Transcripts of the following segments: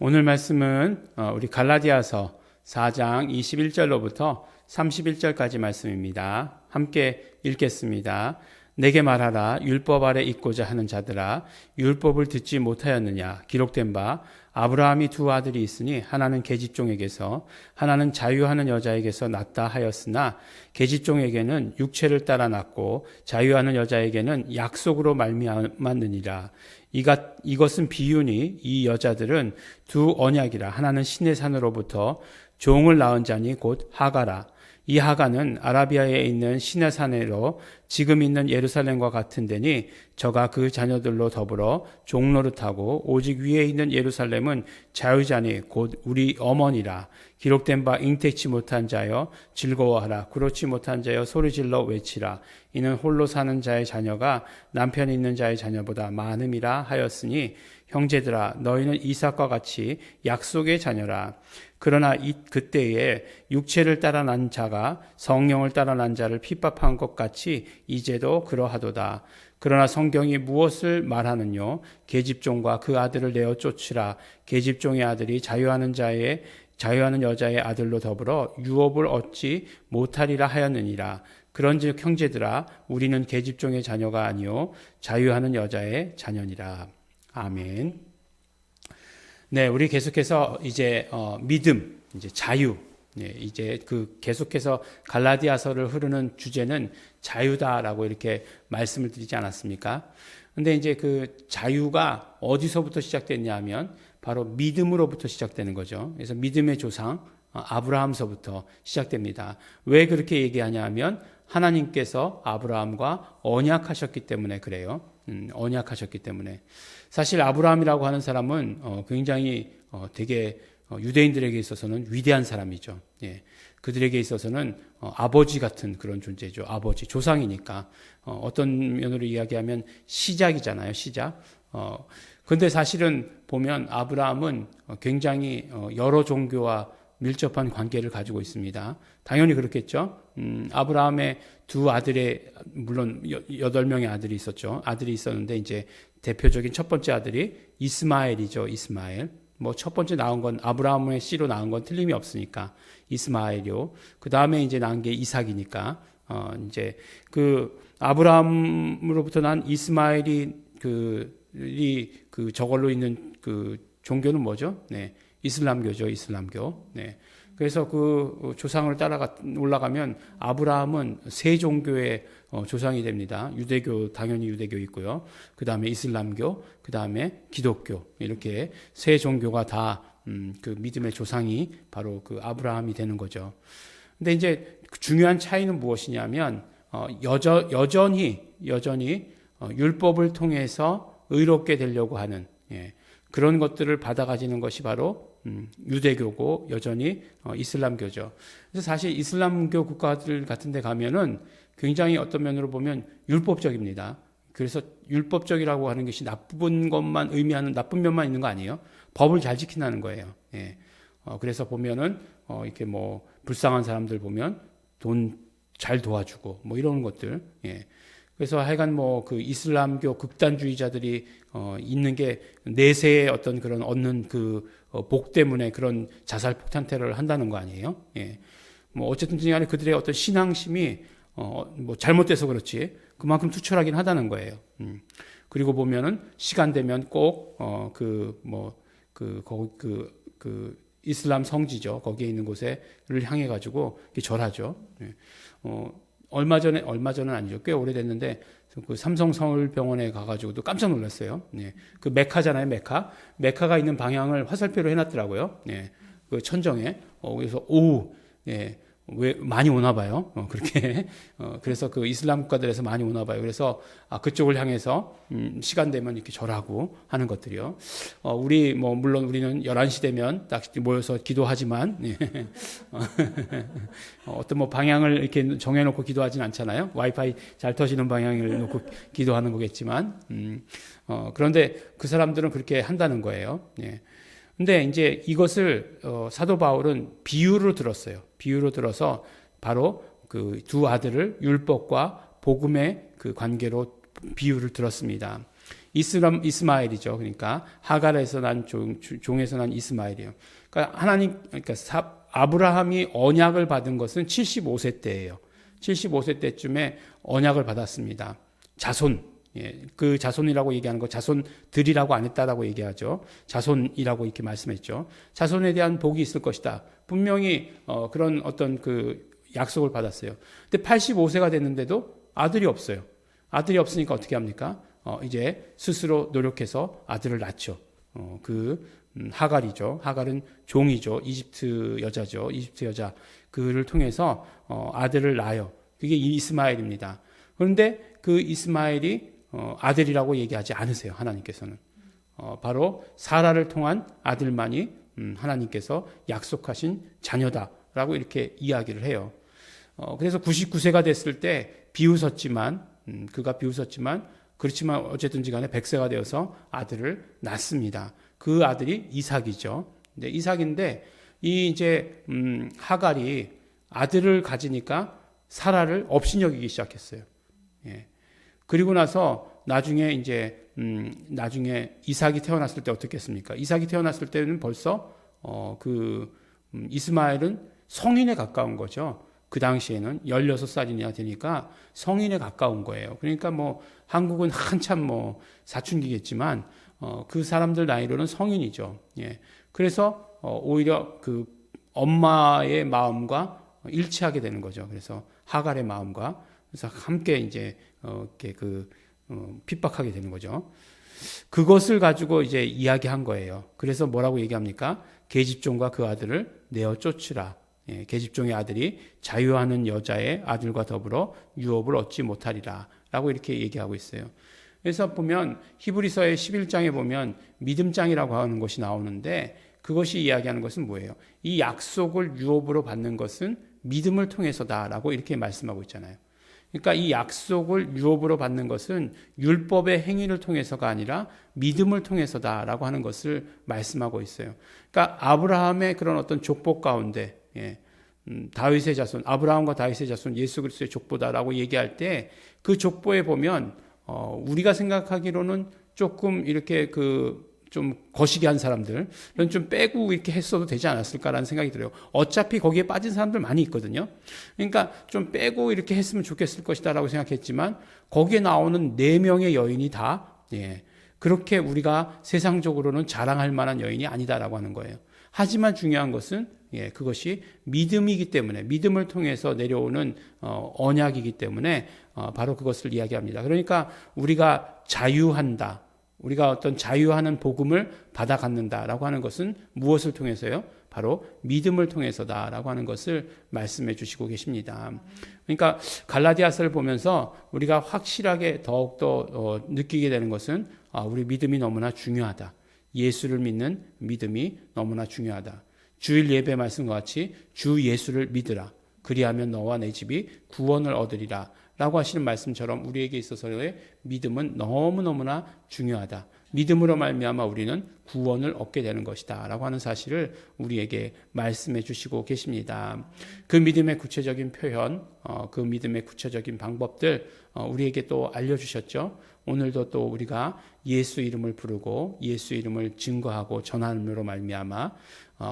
오늘 말씀은 우리 갈라디아서 4장 21절로부터 31절까지 말씀입니다. 함께 읽겠습니다. 내게 말하라. 율법 아래 있고자 하는 자들아, 율법을 듣지 못하였느냐? 기록된 바 아브라함이 두 아들이 있으니 하나는 계집종에게서 하나는 자유하는 여자에게서 낳다 하였으나 계집종에게는 육체를 따라 낳고 자유하는 여자에게는 약속으로 말미암았느니라. 이것은 비유니 이 여자들은 두 언약이라. 하나는 신의 산으로부터 종을 낳은 자니 곧 하가라. 이 하가는 아라비아에 있는 시내산으로 지금 있는 예루살렘과 같은 데니 저가 그 자녀들로 더불어 종노릇하고 오직 위에 있는 예루살렘은 자유자니 곧 우리 어머니라. 기록된 바 잉태치 못한 자여 즐거워하라. 그렇지 못한 자여 소리질러 외치라. 이는 홀로 사는 자의 자녀가 남편 있는 자의 자녀보다 많음이라 하였으니 형제들아, 너희는 이삭과 같이 약속의 자녀라. 그러나 그때에 육체를 따라 난 자가 성령을 따라 난 자를 핍박한 것 같이 이제도 그러하도다. 그러나 성경이 무엇을 말하느뇨? 계집종과 그 아들을 내어 쫓으라. 계집종의 아들이 자유하는 여자의 아들로 더불어 유업을 얻지 못하리라 하였느니라. 그런즉 형제들아, 우리는 계집종의 자녀가 아니요 자유하는 여자의 자녀니라. 아멘. 네, 우리 계속해서 이제 믿음, 이제 자유, 이제 그 계속해서 갈라디아서를 흐르는 주제는 자유다라고 이렇게 말씀을 드리지 않았습니까? 근데 이제 그 자유가 어디서부터 시작됐냐 하면 바로 믿음으로부터 시작되는 거죠. 그래서 믿음의 조상 아브라함서부터 시작됩니다. 왜 그렇게 얘기하냐 하면 하나님께서 아브라함과 언약하셨기 때문에 그래요. 언약하셨기 때문에. 사실 아브라함이라고 하는 사람은 굉장히 되게 유대인들에게 있어서는 위대한 사람이죠. 예. 그들에게 있어서는 아버지 같은 그런 존재죠. 아버지, 조상이니까. 어떤 면으로 이야기하면 시작이잖아요. 시작. 근데 사실은 보면 아브라함은 굉장히 여러 종교와 밀접한 관계를 가지고 있습니다. 당연히 그렇겠죠. 아브라함의 두 아들의, 물론 8명의 아들이 있었죠. 아들이 있었는데 이제 대표적인 첫 번째 아들이 이스마엘이죠. 이스마엘. 뭐 첫 번째 낳은 건 아브라함의 씨로 낳은 건 틀림이 없으니까 이스마엘이요. 그 다음에 이제 낳은 게 이삭이니까 이제 그 아브라함으로부터 난 이스마엘이 저걸로 있는 그 종교는 뭐죠? 네. 이슬람교죠, 이슬람교. 네. 그래서 그 조상을 따라 올라가면 아브라함은 세 종교의 조상이 됩니다. 유대교, 당연히 유대교 있고요. 그 다음에 이슬람교, 그 다음에 기독교. 이렇게 세 종교가 다 그 믿음의 조상이 바로 그 아브라함이 되는 거죠. 근데 이제 중요한 차이는 무엇이냐면 여전히 율법을 통해서 의롭게 되려고 하는 그런 것들을 받아가지는 것이 바로 유대교고 여전히 이슬람교죠. 그래서 사실 이슬람교 국가들 같은 데 가면은 굉장히 어떤 면으로 보면 율법적입니다. 그래서 율법적이라고 하는 것이 나쁜 것만 의미하는 나쁜 면만 있는 거 아니에요? 법을 잘 지킨다는 거예요. 예. 그래서 보면은 이렇게 뭐 불쌍한 사람들 보면 돈 잘 도와주고 뭐 이런 것들. 예. 그래서 하여간 뭐 그 이슬람교 극단주의자들이 있는 게 내세의 어떤 그런 얻는 그 복 때문에 그런 자살 폭탄 테러를 한다는 거 아니에요? 예. 뭐 어쨌든 간에 그들의 어떤 신앙심이 뭐 잘못돼서 그렇지 그만큼 투철하긴 하다는 거예요. 그리고 보면은 시간 되면 꼭 이슬람 성지죠. 거기에 있는 곳에를 향해 가지고 절하죠. 예. 얼마 전은 아니죠. 꽤 오래됐는데, 그 삼성 서울병원에 가가지고도 깜짝 놀랐어요. 네. 그 메카잖아요, 메카. 메카가 있는 방향을 화살표로 해놨더라고요. 네. 그 천정에. 그래서, 네. 왜, 많이 오나 봐요. 그렇게. 그래서 그 이슬람 국가들에서 많이 오나 봐요. 그래서, 그쪽을 향해서, 시간 되면 이렇게 절하고 하는 것들이요. 물론 우리는 11시 되면 딱 모여서 기도하지만, 네. 어떤 방향을 이렇게 정해놓고 기도하진 않잖아요. 와이파이 잘 터지는 방향을 놓고 기도하는 거겠지만, 그런데 그 사람들은 그렇게 한다는 거예요. 네. 근데 이제 이것을 사도 바울은 비유로 들었어요. 비유로 들어서 바로 그 두 아들을 율법과 복음의 그 관계로 비유를 들었습니다. 이스마엘이죠. 그러니까 하갈에서 난 종에서 난 이스마엘이에요. 그러니까 아브라함이 언약을 받은 것은 75세 때예요. 75세 때쯤에 언약을 받았습니다. 자손, 그 자손이라고 얘기하는 거 자손들이라고 안 했다라고 얘기하죠. 자손이라고 이렇게 말씀했죠. 자손에 대한 복이 있을 것이다. 분명히 그런 어떤 그 약속을 받았어요. 근데 85세가 됐는데도 아들이 없어요. 아들이 없으니까 어떻게 합니까? 이제 스스로 노력해서 아들을 낳죠. 하갈이죠. 하갈은 종이죠. 이집트 여자죠. 이집트 여자. 그를 통해서 아들을 낳아요. 그게 이스마엘입니다. 그런데 그 이스마엘이 아들이라고 얘기하지 않으세요. 하나님께서는. 바로 사라를 통한 아들만이 하나님께서 약속하신 자녀다라고 이렇게 이야기를 해요. 그래서 99세가 됐을 때 그가 비웃었지만 그렇지만 어쨌든지 간에 100세가 되어서 아들을 낳습니다. 그 아들이 이삭이죠. 네, 이삭인데 이제 하갈이 아들을 가지니까 사라를 업신여기기 시작했어요. 예. 그리고 나서 나중에 이삭이 태어났을 때 어떻겠습니까? 이삭이 태어났을 때는 벌써 이스마엘은 성인에 가까운 거죠. 그 당시에는 16살이나 되니까 성인에 가까운 거예요. 그러니까 한국은 한참 사춘기겠지만 그 사람들 나이로는 성인이죠. 예. 그래서 오히려 그 엄마의 마음과 일치하게 되는 거죠. 그래서 하갈의 마음과 그래서 함께 이제 이렇게 핍박하게 되는 거죠. 그것을 가지고 이제 이야기한 거예요. 그래서 뭐라고 얘기합니까? 계집종과 그 아들을 내어 쫓으라. 예, 계집종의 아들이 자유하는 여자의 아들과 더불어 유업을 얻지 못하리라 라고 이렇게 얘기하고 있어요. 그래서 보면 히브리서의 11장에 보면 믿음장이라고 하는 것이 나오는데 그것이 이야기하는 것은 뭐예요? 이 약속을 유업으로 받는 것은 믿음을 통해서다라고 이렇게 말씀하고 있잖아요. 그러니까 이 약속을 유업으로 받는 것은 율법의 행위를 통해서가 아니라 믿음을 통해서다라고 하는 것을 말씀하고 있어요. 그러니까 아브라함의 그런 어떤 족보 가운데 다윗의 자손, 아브라함과 다윗의 자손, 예수 그리스도의 족보다라고 얘기할 때 그 족보에 보면 우리가 생각하기로는 조금 이렇게 좀 거시기 한 사람들은 좀 빼고 이렇게 했어도 되지 않았을까라는 생각이 들어요. 어차피 거기에 빠진 사람들 많이 있거든요. 그러니까 좀 빼고 이렇게 했으면 좋겠을 것이다라고 생각했지만 거기에 나오는 4명의 여인이 다 그렇게 우리가 세상적으로는 자랑할 만한 여인이 아니다라고 하는 거예요. 하지만 중요한 것은 그것이 믿음이기 때문에 믿음을 통해서 내려오는 언약이기 때문에 바로 그것을 이야기합니다. 그러니까 우리가 자유한다. 우리가 어떤 자유하는 복음을 받아 갖는다라고 하는 것은 무엇을 통해서요? 바로 믿음을 통해서다라고 하는 것을 말씀해 주시고 계십니다. 그러니까 갈라디아서를 보면서 우리가 확실하게 더욱더 느끼게 되는 것은 우리 믿음이 너무나 중요하다. 예수를 믿는 믿음이 너무나 중요하다. 주일 예배 말씀과 같이 주 예수를 믿으라. 그리하면 너와 내 집이 구원을 얻으리라. 라고 하시는 말씀처럼 우리에게 있어서의 믿음은 너무너무나 중요하다. 믿음으로 말미암아 우리는 구원을 얻게 되는 것이다. 라고 하는 사실을 우리에게 말씀해 주시고 계십니다. 그 믿음의 구체적인 표현, 그 믿음의 구체적인 방법들 우리에게 또 알려주셨죠. 오늘도 또 우리가 예수 이름을 부르고 예수 이름을 증거하고 전함으로 말미암아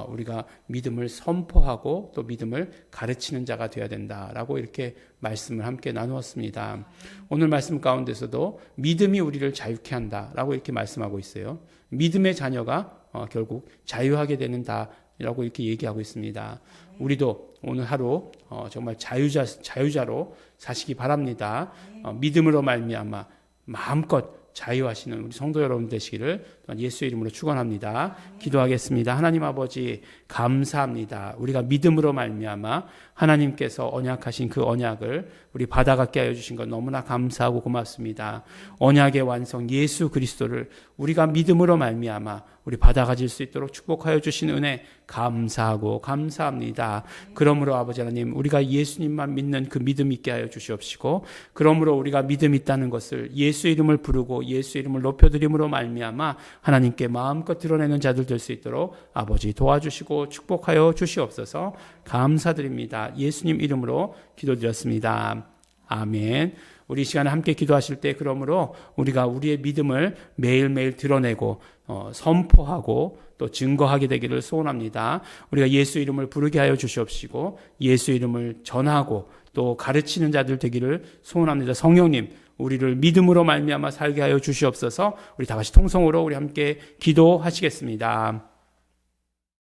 우리가 믿음을 선포하고 또 믿음을 가르치는 자가 되어야 된다라고 이렇게 말씀을 함께 나누었습니다. 오늘 말씀 가운데서도 믿음이 우리를 자유케 한다라고 이렇게 말씀하고 있어요. 믿음의 자녀가 결국 자유하게 되는다라고 이렇게 얘기하고 있습니다. 우리도 오늘 하루 정말 자유자로 사시기 바랍니다. 믿음으로 말미암아 마음껏 자유하시는 우리 성도 여러분 되시기를 예수 이름으로 축원합니다. 기도하겠습니다. 하나님 아버지 감사합니다. 우리가 믿음으로 말미암아 하나님께서 언약하신 그 언약을 우리 받아가게 하여 주신 것 너무나 감사하고 고맙습니다. 언약의 완성 예수 그리스도를 우리가 믿음으로 말미암아 우리 받아가질 수 있도록 축복하여 주신 은혜 감사하고 감사합니다. 그러므로 아버지 하나님 우리가 예수님만 믿는 그 믿음 있게 하여 주시옵시고 그러므로 우리가 믿음 있다는 것을 예수 이름을 부르고 예수 이름을 높여드림으로 말미암아 하나님께 마음껏 드러내는 자들 될 수 있도록 아버지 도와주시고 축복하여 주시옵소서. 감사드립니다. 예수님 이름으로 기도드렸습니다. 아멘. 우리 이 시간에 함께 기도하실 때 그러므로 우리가 우리의 믿음을 매일매일 드러내고 선포하고 또 증거하게 되기를 소원합니다. 우리가 예수 이름을 부르게 하여 주시옵시고 예수 이름을 전하고 또 가르치는 자들 되기를 소원합니다. 성령님, 우리를 믿음으로 말미암아 살게 하여 주시옵소서. 우리 다 같이 통성으로 우리 함께 기도하시겠습니다.